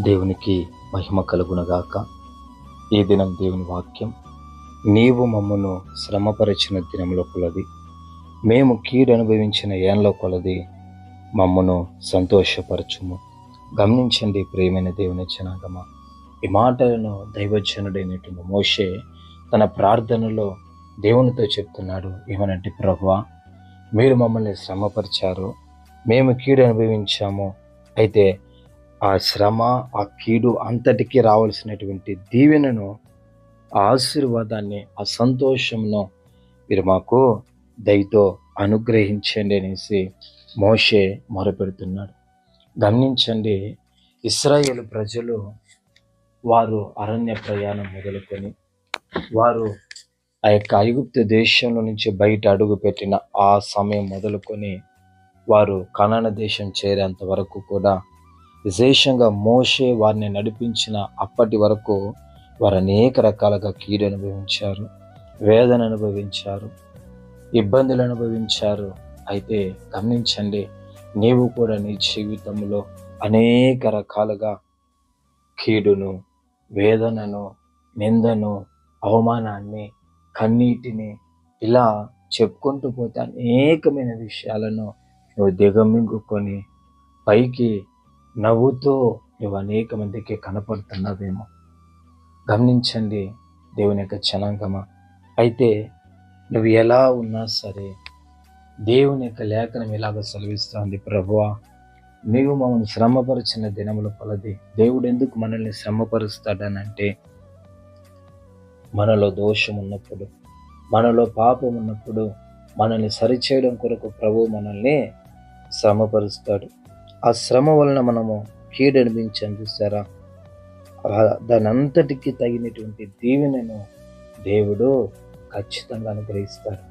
దేవునికి మహిమ కలుగునగాక. ఈ దినం దేవుని వాక్యం, నీవు మమ్మను శ్రమపరిచిన దినముల కొలది, మేము కీడు అనుభవించిన ఏండ్ల కొలది మమ్మను సంతోషపరచుము. గమనించండి ప్రియమైన దేవుని జనాంగమా, ఈ మాటలను దైవజనుడైనటువంటి మోషే తన ప్రార్థనలో దేవునితో చెప్తున్నాడు. ఏమనంటే, ప్రభువా, మీరు మమ్మల్ని శ్రమపరిచారు, మేము కీడు అనుభవించాము. అయితే ఆ శ్రమ, ఆ కీడు అంతటికీ రావాల్సినటువంటి దీవెనను, ఆ ఆశీర్వాదాన్ని, ఆ సంతోషమును మీరు మాకు దయతో అనుగ్రహించండి అనేసి మోషే మొరపెడుతున్నాడు. గమనించండి, ఇశ్రాయేలు ప్రజలు వారు అరణ్య ప్రయాణం మొదలుకొని వారు ఆ యొక్క ఐగుప్తు దేశంలో నుంచి బయట అడుగు పెట్టిన ఆ సమయం మొదలుకొని వారు కనాను దేశం చేరేంత వరకు కూడా విశేషంగా మోషే వారిని నడిపించిన అప్పటి వరకు వారు అనేక రకాలుగా కీడు అనుభవించారు, వేదన అనుభవించారు, ఇబ్బందులు అనుభవించారు. అయితే గమనించండి, నీవు కూడా నీ జీవితంలో అనేక రకాలుగా కీడును, వేదనను, నిందను, అవమానాన్ని, కన్నీటిని ఇలా చెప్పుకుంటూ పోతే అనేకమైన విషయాలను నువ్వు దిగమింగుకొని పైకి నవ్వుతూ నువ్వు అనేక మందికి కనపడుతున్నావేమో. గమనించండి దేవుని యొక్క జనాంగమా. అయితే నువ్వు ఎలా ఉన్నా సరే, దేవుని యొక్క లేఖనం ఇలాగ సెలవిస్తుంది, ప్రభువా, నీవు మమ్మల్ని శ్రమపరిచిన దినముల కొలది. దేవుడు ఎందుకు మనల్ని శ్రమపరుస్తాడనంటే, మనలో దోషం ఉన్నప్పుడు, మనలో పాపం ఉన్నప్పుడు మనల్ని సరిచేయడం కొరకు ప్రభువు మనల్ని శ్రమపరుస్తాడు. ఆ శ్రమ వలన మనము కీడు అనిపించాం చూసారా, దాని అంతటికి తగినటువంటి దీవెనను దేవుడు ఖచ్చితంగా అనుగ్రహిస్తాడు.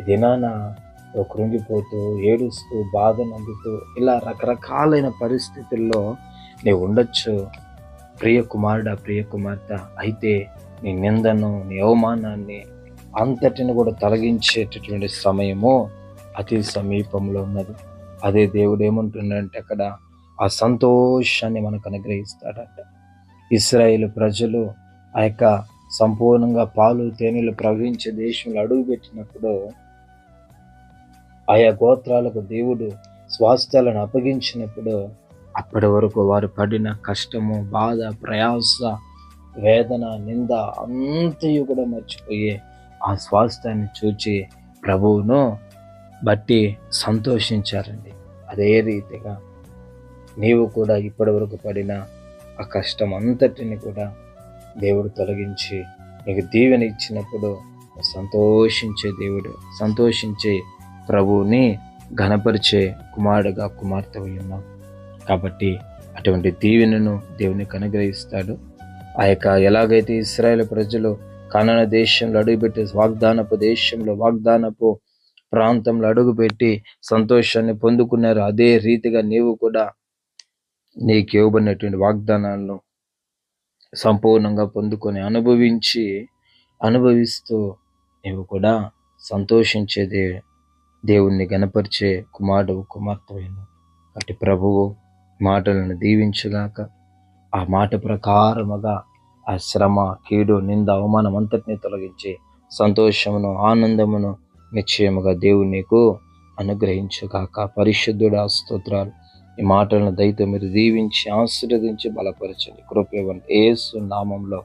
ఇదేనా కృంగిపోతూ, ఏడుస్తూ, బాధ నందుతూ ఇలా రకరకాలైన పరిస్థితుల్లో నీవు ఉండొచ్చు ప్రియ కుమారుడా, ప్రియ కుమార్తె. అయితే నీ నిందను, నీ అవమానాన్ని అంతటిని కూడా తొలగించేటటువంటి సమయము అతి సమీపంలో ఉన్నది. అదే దేవుడు ఏమంటున్నాడంటే, అక్కడ ఆ సంతోషాన్ని మనకు అనుగ్రహిస్తాడంట. ఇశ్రాయేలు ప్రజలు ఆ యొక్క సంపూర్ణంగా పాలు తేనెలు ప్రవహించే దేశంలో అడుగుపెట్టినప్పుడు ఆయా గోత్రాలకు దేవుడు స్వాస్థ్యాలను అప్పగించినప్పుడు అప్పటి వరకు వారు పడిన కష్టము, బాధ, ప్రయాస, వేదన, నింద అంతయు కూడా మర్చిపోయి ఆ స్వాస్థ్యాన్ని చూచి ప్రభువును బట్టి సంతోషించారండి. అదే రీతిగా నీవు కూడా ఇప్పటి వరకు పడిన ఆ కష్టం అంతటిని కూడా దేవుడు తొలగించి నీకు దీవెన ఇచ్చినప్పుడు సంతోషించే దేవుడు, సంతోషించే ప్రభువుని ఘనపరిచే కుమారుడుగా, కుమార్తె ఉన్నాం. కాబట్టి అటువంటి దీవెనను దేవునికి అనుగ్రహిస్తాడు. ఆ యొక్క ఎలాగైతే ఇశ్రాయేలు ప్రజలు కనాను దేశంలో అడుగుపెట్టి వాగ్దానపు దేశంలో, వాగ్దానపు ప్రాంతంలో అడుగుపెట్టి సంతోషాన్ని పొందుకున్నారు, అదే రీతిగా నీవు కూడా నీకు ఇవ్వబడినటువంటి వాగ్దానాలను సంపూర్ణంగా పొందుకొని అనుభవిస్తూ నీవు కూడా సంతోషించేదే దేవుణ్ణి గణపరిచే కుమారుడు, కుమార్తె. అటు ప్రభువు మాటలను దీవించుగాక. ఆ మాట ప్రకారముగా ఆ శ్రమ, కీడు, నింద, అవమానం అంతటినీ తొలగించి సంతోషమును, ఆనందమును నిశ్చయముగా దేవుడు నీకు అనుగ్రహించుగాక. పరిశుద్ధుడా, స్తోత్రాలు. ఈ మాటలను దయతో మీరు దీవించి ఆశీర్వదించి బలపరచండి. కృప ఇవ్వండి యేసు నామంలో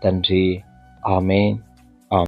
తండ్రి, ఆమేన్.